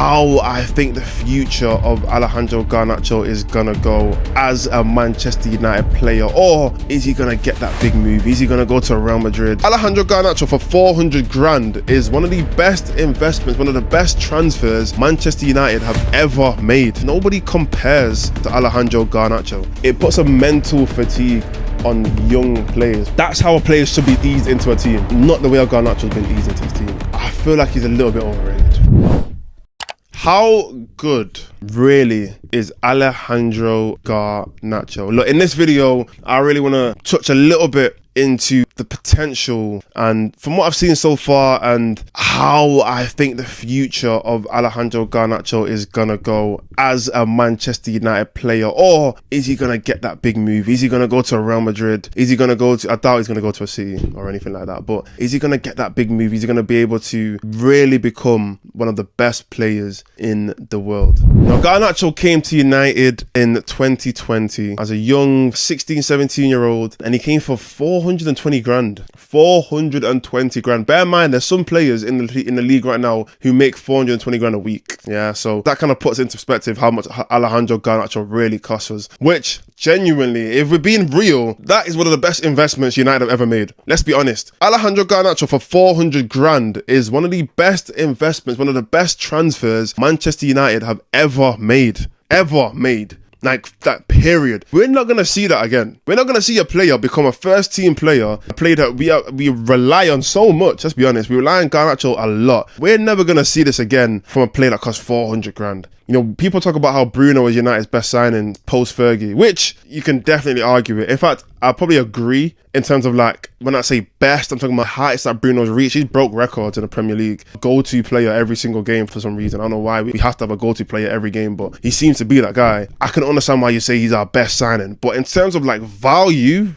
how I think the future of Alejandro Garnacho is gonna go as a Manchester United player, or is he gonna get that big move? Is he gonna go to Real Madrid? Alejandro Garnacho for 400 grand is one of the best investments, one of the best transfers Manchester United have ever made. Nobody compares to Alejandro Garnacho. It puts a mental fatigue on young players. That's how a player should be eased into a team, not the way Garnacho's been eased into his team. I feel like he's a little bit overrated. How good really is Alejandro Garnacho? Look, in this video, I really want to touch a little bit into the potential and from what I've seen so far and how I think the future of Alejandro Garnacho is gonna go as a Manchester United player, or is he gonna get that big move? Is he gonna go to Real Madrid? Is he gonna go to, I doubt he's gonna go to a City or anything like that, but is he gonna get that big move? Is he gonna be able to really become one of the best players in the world? Now, Garnacho came to United in 2020 as a young 16, 17 year old, and he came for 420 grand. 420 grand. Bear in mind, there's some players in the league right now who make 420 grand a week. Yeah, so that kind of puts into perspective how much Alejandro Garnacho really costs us. Which, genuinely, if we're being real, that is one of the best investments United have ever made. Let's be honest. Alejandro Garnacho for 400 grand is one of the best investments, one of the best transfers Manchester United have ever made. Ever made. Like, that period. We're not going to see that again. We're not going to see a player become a first team player, a player that we rely on so much. Let's be honest. We rely on Garnacho a lot. We're never going to see this again from a player that costs 400 grand. You know, people talk about how Bruno was United's best signing post-Fergie, which you can definitely argue with. In fact, I probably agree in terms of, like, when I say best, I'm talking about heights that Bruno's reached. He's broke records in the Premier League. Go-to player every single game for some reason. I don't know why we have to have a go-to player every game, but he seems to be that guy. I can understand why you say he's our best signing, but in terms of, like, value,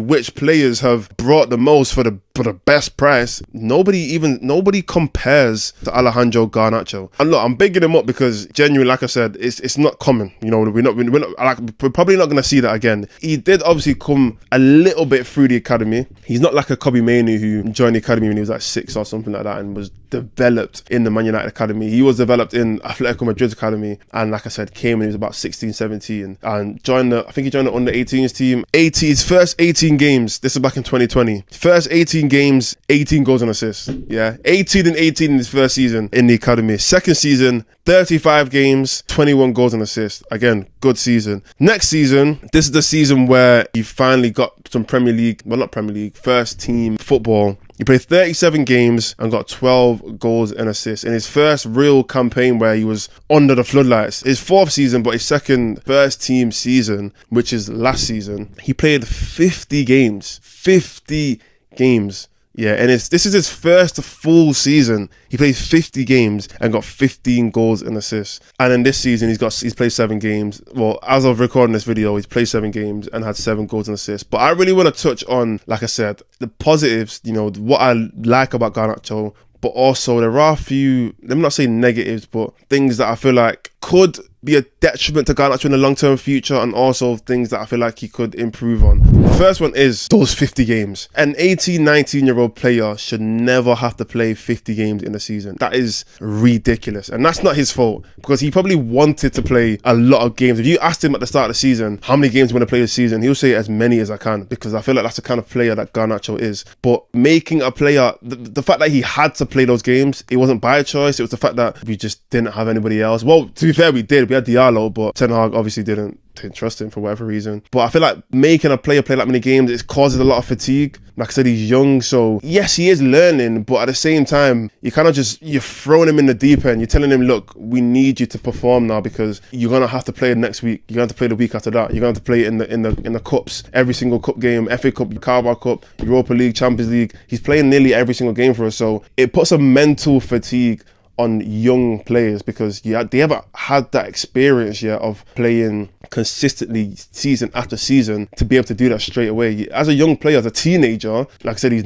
which players have brought the most for the best price, nobody compares to Alejandro Garnacho. And look, I'm bigging him up because genuinely, like I said, it's not common. You know, we're probably not going to see that again. He did obviously come a little bit through the academy. He's not like a Kobe Mainoo who joined the academy when he was like 6 or something like that and was developed in the Man United academy. He was developed in Atletico Madrid's academy, and like I said, came when he was about 16, 17 and joined I think he joined the under 18s team. His first 18 games, this is back in 2020. First 18 games, 18 goals and assists. Yeah, 18 and 18 in his first season in the academy. Second season, 35 games, 21 goals and assists. Again, good season. Next season, this is the season where he finally got some first team football. He played 37 games and got 12 goals and assists in his first real campaign where he was under the floodlights. His fourth season, but his second first team season, which is last season, he played 50 games. 50 games. Yeah, and this is his first full season. He played 50 games and got 15 goals and assists. And in this season, he's played 7 games. Well, as of recording this video, he's played 7 games and had 7 goals and assists. But I really want to touch on, like I said, the positives, you know, what I like about Garnacho, but also there are a few, let me not say negatives, but things that I feel like could be a detriment to Garnacho in the long-term future, and also things that I feel like he could improve on. The first one is those 50 games. An 18, 19-year-old player should never have to play 50 games in a season. That is ridiculous. And that's not his fault, because he probably wanted to play a lot of games. If you asked him at the start of the season, how many games you want to play this season, he'll say as many as I can, because I feel like that's the kind of player that Garnacho is. But making a player, the fact that he had to play those games, it wasn't by choice. It was the fact that we just didn't have anybody else. Well, to be fair, we did. We had Diallo, but Ten Hag obviously didn't trust him for whatever reason. But I feel like making a player play that many games, it causes a lot of fatigue. Like I said, he's young, so yes, he is learning, but at the same time, you're throwing him in the deep end. You're telling him, look, we need you to perform now, because you're gonna have to play next week. You're going to have to play the week after that. You're going to have to play in the cups, every single cup game, FA Cup, Carabao Cup, Europa League, Champions League. He's playing nearly every single game for us, so it puts a mental fatigue on young players, because they haven't had that experience yet of playing consistently season after season to be able to do that straight away. As a young player, as a teenager, like I said, I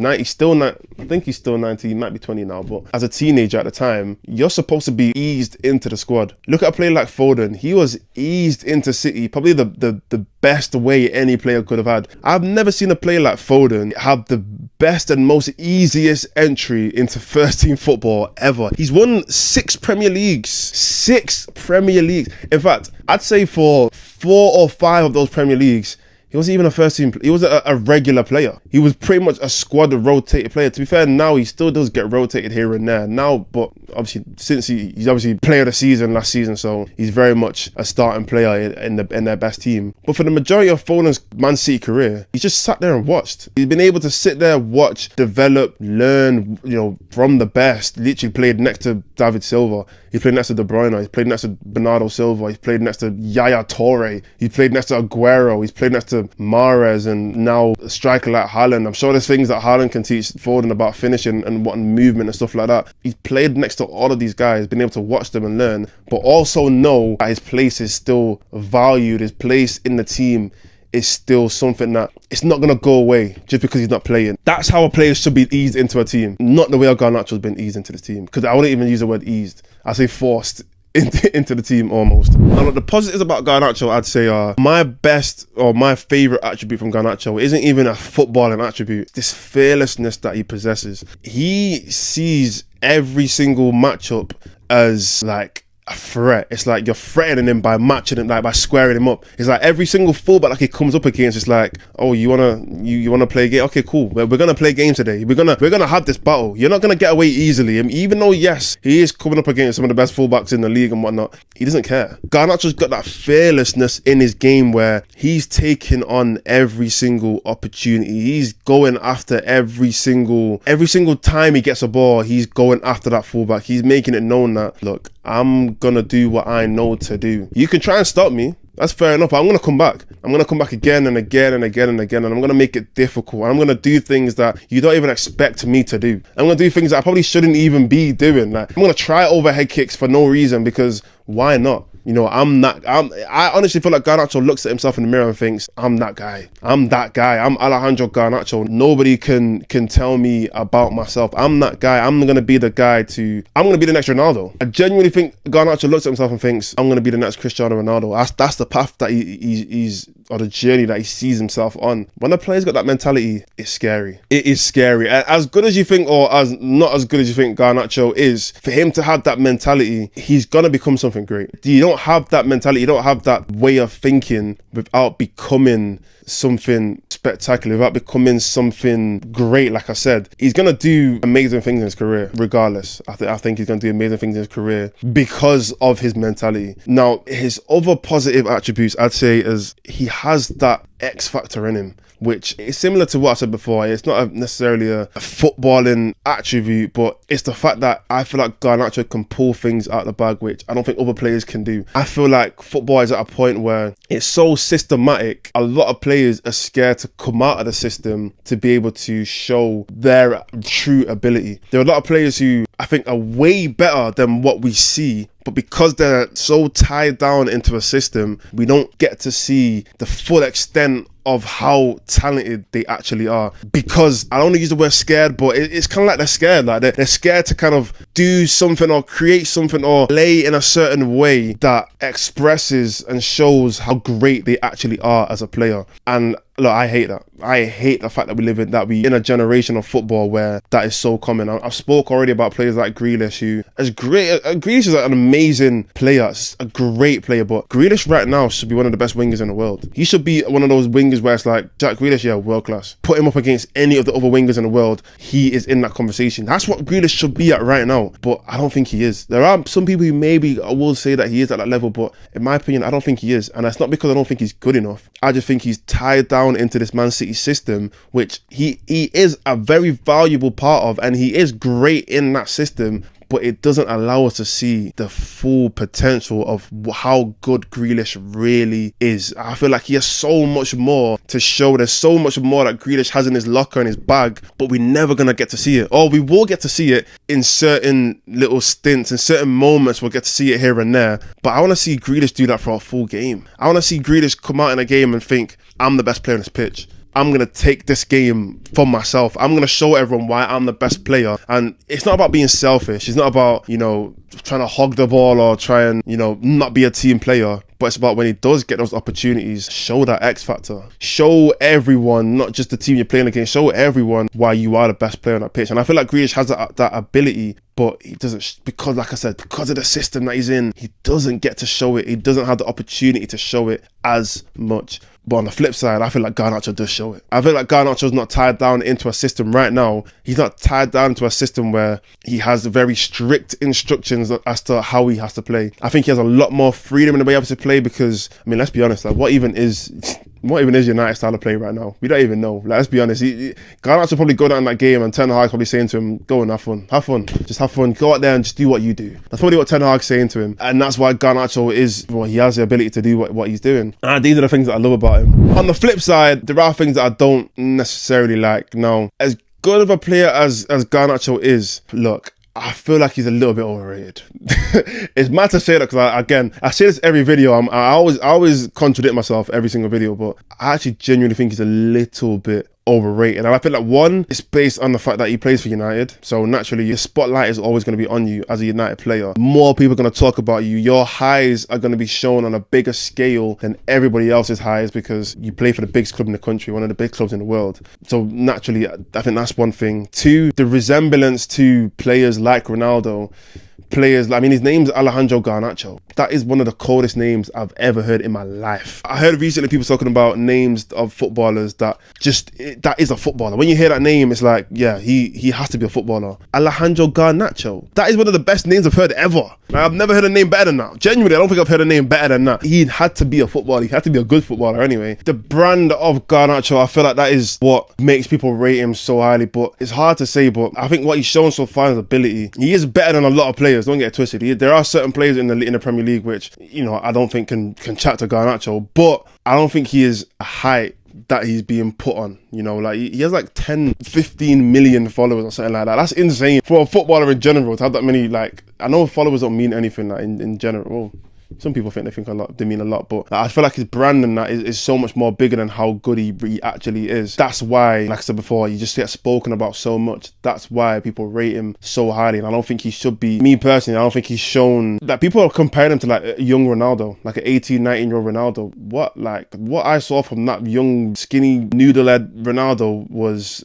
think he's still 19, he might be 20 now, but as a teenager at the time, you're supposed to be eased into the squad. Look at a player like Foden. He was eased into City, probably the best way any player could have had. I've never seen a player like Foden have the best and most easiest entry into first team football ever. He's won won 6 Premier Leagues. 6 Premier Leagues. In fact, I'd say for 4 or 5 of those Premier Leagues, he wasn't even a first team. He was a regular player. He was pretty much a squad rotated player. To be fair, now he still does get rotated here and there. Now, but obviously, since he's obviously player of the season last season, so he's very much a starting player in their best team. But for the majority of Foden's Man City career, he's just sat there and watched. He's been able to sit there, watch, develop, learn, from the best. Literally played next to David Silva. He played next to De Bruyne. He played next to Bernardo Silva. He played next to Yaya Toure. He played next to Aguero. He's played next to Mordzs, and now a striker like Haaland. I'm sure there's things that Haaland can teach Foden about finishing and what movement and stuff like that. He's played next to all of these guys, been able to watch them and learn, but also know that his place is still valued. His place in the team is still something that it's not going to go away just because he's not playing. That's how a player should be eased into a team, not the way Garnacho's been eased into the team. Because I wouldn't even use the word eased. I say forced into the team almost. Now, look, the positives about Garnacho, I'd say, are my best or my favourite attribute from Garnacho isn't even a footballing attribute. This fearlessness that he possesses. He sees every single matchup as like a threat. It's like you're threatening him by matching him, like by squaring him up. It's like every single fullback like he comes up against, it's like, oh, you wanna play a game? Okay, cool. We're gonna play games today. We're gonna have this battle. You're not gonna get away easily. And even though, yes, he is coming up against some of the best fullbacks in the league and whatnot, he doesn't care. Garnacho's got that fearlessness in his game where he's taking on every single opportunity. He's going after every single time he gets a ball, he's going after that fullback. He's making it known that, look, I'm gonna do what I know to do. You can try and stop me. That's fair enough. I'm gonna come back. I'm gonna come back again and again and again and again, and I'm gonna make it difficult. I'm gonna do things that you don't even expect me to do. I'm gonna do things that I probably shouldn't even be doing. Like, I'm gonna try overhead kicks for no reason, because why not? I honestly feel like Garnacho looks at himself in the mirror and thinks, I'm that guy. I'm Alejandro Garnacho. Nobody can tell me about myself. I'm that guy. I'm going to be the next Ronaldo. I genuinely think Garnacho looks at himself and thinks, I'm going to be the next Cristiano Ronaldo. That's the path that he's or the journey that he sees himself on. When a player's got that mentality, it's scary. It is scary. As good as you think, or as not as good as you think Garnacho is, for him to have that mentality, he's going to become something great. You don't have that mentality, you don't have that way of thinking without becoming something spectacular, without becoming something great. Like I said, he's gonna do amazing things in his career regardless. I think he's gonna do amazing things in his career because of his mentality. Now, his other positive attributes, I'd say, is he has that X factor in him, which is similar to what I said before. It's not necessarily a footballing attribute, but it's the fact that I feel like Garnacho can pull things out of the bag, which I don't think other players can do. I feel like football is at a point where it's so systematic, a lot of players are scared to come out of the system to be able to show their true ability. There are a lot of players who I think are way better than what we see, but because they're so tied down into a system, we don't get to see the full extent of how talented they actually are. Because I don't want to use the word scared, but it's kind of like they're scared. Like they're scared to kind of do something or create something or play in a certain way that expresses and shows how great they actually are as a player. And look, I hate that. I hate the fact that we in a generation of football where that is so common. I've spoke already about players like Grealish, who is great. Grealish is an amazing player, a great player, but Grealish right now should be one of the best wingers in the world. He should be one of those wingers where it's like, Jack Grealish, yeah, world class. Put him up against any of the other wingers in the world, he is in that conversation. That's what Grealish should be at right now, but I don't think he is. There are some people who maybe I will say that he is at that level, but in my opinion, I don't think he is. And that's not because I don't think he's good enough. I just think he's tied down into this Man City system, which he is a very valuable part of, and he is great in that system, but it doesn't allow us to see the full potential of how good Grealish really is. I feel like he has so much more to show. There's so much more that Grealish has in his locker, in his bag, but we're never going to get to see it. Or we will get to see it in certain little stints, in certain moments we'll get to see it here and there. But I want to see Grealish do that for a full game. I want to see Grealish come out in a game and think, I'm the best player on this pitch. I'm going to take this game for myself. I'm going to show everyone why I'm the best player. And it's not about being selfish. It's not about, trying to hog the ball or try and, not be a team player. But it's about when he does get those opportunities, show that X factor. Show everyone, not just the team you're playing against, show everyone why you are the best player on that pitch. And I feel like Grealish has that ability, but he doesn't, because like I said, because of the system that he's in, he doesn't get to show it. He doesn't have the opportunity to show it as much. But on the flip side, I feel like Garnacho does show it. I feel like Garnacho's not tied down into a system right now. He's not tied down into a system where he has very strict instructions as to how he has to play. I think he has a lot more freedom in the way he has to play because, I mean, let's be honest, like what even is United style of play right now? We don't even know. Like, let's be honest. Garnacho probably go down in that game and Ten Hag probably saying to him, go and have fun. Just have fun. Go out there and just do what you do. That's probably what Ten Hag's saying to him. And that's why Garnacho he has the ability to do what he's doing. And these are the things that I love about him. On the flip side, there are things that I don't necessarily like. Now, as good of a player as Garnacho is, look, I feel like he's a little bit overrated. It's mad to say that because I say this every video. I always contradict myself every single video, but I actually genuinely think he's a little bit overrated. And I feel like one, it's based on the fact that he plays for United, so naturally your spotlight is always going to be on you as a United player. More people are going to talk about you. Your highs are going to be shown on a bigger scale than everybody else's highs because you play for the biggest club in the country, one of the big clubs in the world. So naturally, I think that's one thing. Two, the resemblance to players like Ronaldo. His name's Alejandro Garnacho. That is one of the coldest names I've ever heard in my life. I heard recently people talking about names of footballers that is a footballer. When you hear that name, it's like, yeah, he has to be a footballer. Alejandro Garnacho. That is one of the best names I've heard ever. Like, I've never heard a name better than that. Genuinely, I don't think I've heard a name better than that. He had to be a footballer. He had to be a good footballer anyway. The brand of Garnacho, I feel like that is what makes people rate him so highly, but it's hard to say. But I think what he's shown so far is ability. He is better than a lot of players. Don't get it twisted. There are certain players in the Premier League which, I don't think can chat to Garnacho, but I don't think he is a height that he's being put on. He has like 10, 15 million followers or something like that. That's insane for a footballer in general to have that many. Like, I know followers don't mean anything like in general. Well, some people think they mean a lot, but I feel like his brand and that is so much more bigger than how good he actually is. That's why, like I said before, he just gets spoken about so much. That's why people rate him so highly, and I don't think he should be. Me personally, I don't think he's shown that. People are comparing him to like a young Ronaldo, like an 18, 19-year-old Ronaldo. What I saw from that young, skinny, noodle-head Ronaldo was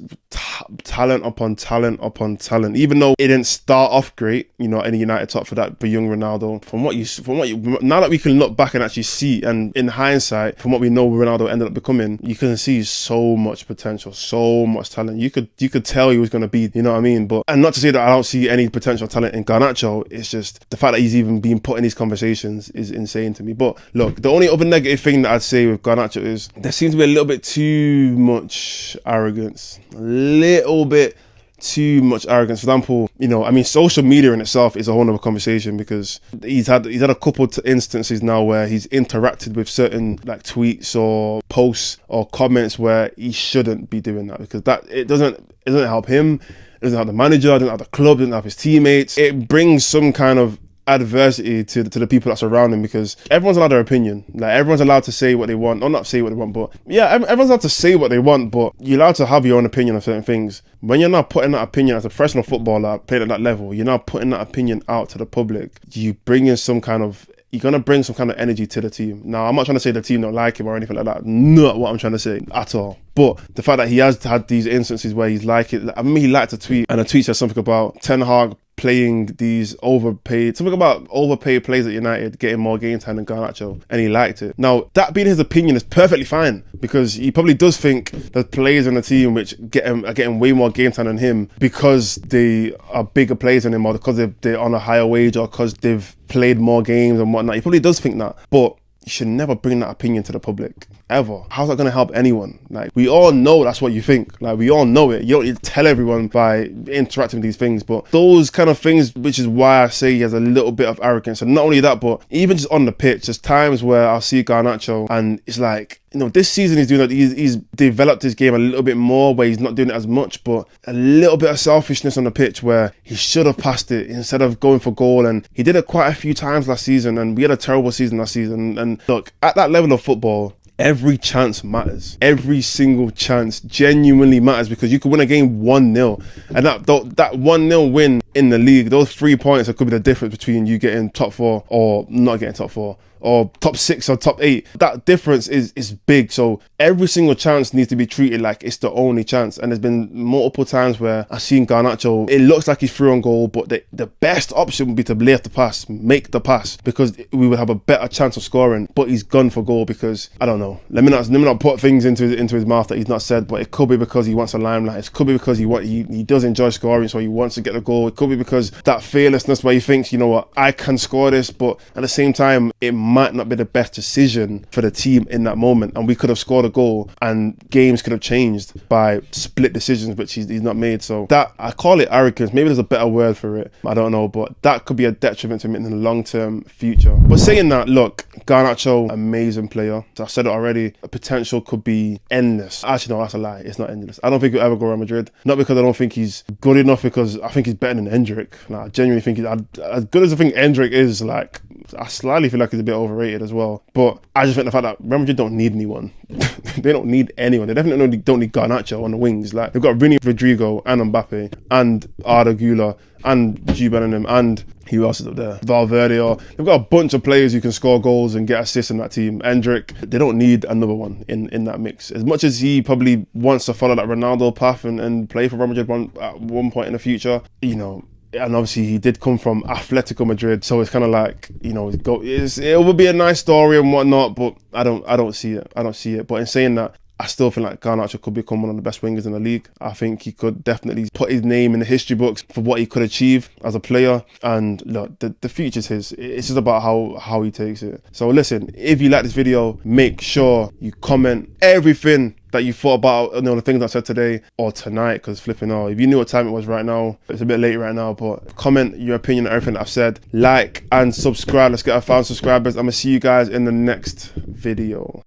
talent upon talent upon talent. Even though it didn't start off great, in the United top for young Ronaldo. From what you now that we can look back and actually see, and in hindsight, from what we know Ronaldo ended up becoming, you can see so much potential, so much talent. You could tell he was going to be, you know what I mean? And not to say that I don't see any potential talent in Garnacho, it's just the fact that he's even being put in these conversations is insane to me. But look, the only other negative thing that I'd say with Garnacho is there seems to be a little bit too much arrogance. A little bit too much arrogance. For example, social media in itself is a whole other conversation because he's had a couple of instances now where he's interacted with certain like tweets or posts or comments where he shouldn't be doing that, because it doesn't help him, it doesn't help the manager, it doesn't help the club, it doesn't help his teammates. It brings some kind of adversity to the people that surround him, because everyone's allowed their opinion. Like, everyone's allowed to say what they want, or not say what they want, but yeah, everyone's allowed to say what they want, but you're allowed to have your own opinion on certain things. When you're not putting that opinion as a professional footballer playing at that level, you're not putting that opinion out to the public. You're going to bring some kind of energy to the team. Now, I'm not trying to say the team don't like him or anything like that. Not what I'm trying to say at all. But the fact that he has had these instances where he's like it. I mean, he liked a tweet, and a tweet said something about Ten Hag playing these overpaid players at United, getting more game time than Garnacho, and he liked it. Now, that being his opinion is perfectly fine, because he probably does think that players on the team which are getting way more game time than him because they are bigger players than him, or because they're on a higher wage, or because they've played more games and whatnot. He probably does think that, but you should never bring that opinion to the public, ever. How's that going to help anyone? Like, we all know that's what you think. Like, we all know it. You don't need to tell everyone by interacting with these things, but those kind of things, which is why I say he has a little bit of arrogance. And not only that, but even just on the pitch, there's times where I'll see Garnacho and it's like, this season he's doing that. He's developed his game a little bit more, where he's not doing it as much, but a little bit of selfishness on the pitch where he should have passed it instead of going for goal. And he did it quite a few times last season, and we had a terrible season last season. And look, at that level of football, every chance matters. Every single chance genuinely matters, because you could win a game 1-0. And that 1-0 win in the league, those 3 points, that could be the difference between you getting top 4 or not getting top 4. or top 6 or top 8. That difference is big. So every single chance needs to be treated like it's the only chance. And there's been multiple times where I've seen Garnacho, it looks like he's through on goal, but the best option would be to lay off the pass, make the pass, because we would have a better chance of scoring. But he's gone for goal because, I don't know, let me not put things into his mouth that he's not said, but it could be because he wants a limelight. It could be because he does enjoy scoring, so he wants to get the goal. It could be because that fearlessness where he thinks, you know what, I can score this, but at the same time, it might not be the best decision for the team in that moment. And we could have scored a goal and games could have changed by split decisions, which he's not made. So that, I call it arrogance. Maybe there's a better word for it. I don't know, but that could be a detriment to him in the long-term future. But saying that, look, Garnacho, amazing player. So I said it already, a potential could be endless. Actually, no, that's a lie. It's not endless. I don't think he'll ever go Real Madrid. Not because I don't think he's good enough, because I think he's better than Endrick. Like, I genuinely think he's as good as I think Endrick is. Like, I slightly feel like he's a bit overrated as well. But I just think the fact that Real Madrid don't need anyone. They don't need anyone. They definitely don't need Garnacho on the wings. Like, they've got Vinny, Rodrigo, and Mbappe, and Arda Güler, and Jude Bellingham, and who else is up there? Valverde. Or they've got a bunch of players who can score goals and get assists in that team. Endrick, they don't need another one in that mix. As much as he probably wants to follow that Ronaldo path and play for Real Madrid at one point in the future, you know, and obviously he did come from Atletico Madrid, so it's kind of like, you know, it would be a nice story and whatnot, but I don't see it. I don't see it. But in saying that, I still feel like Garnacho could become one of the best wingers in the league. I think he could definitely put his name in the history books for what he could achieve as a player. And look, the future's his. It's just about how he takes it. So listen, if you like this video, make sure you comment everything that you thought about, you know, the things I said today or tonight, because flipping out, if you knew what time it was right now, it's a bit late right now, but comment your opinion on everything that I've said, like and subscribe. Let's get 1,000 subscribers. I'm gonna see you guys in the next video.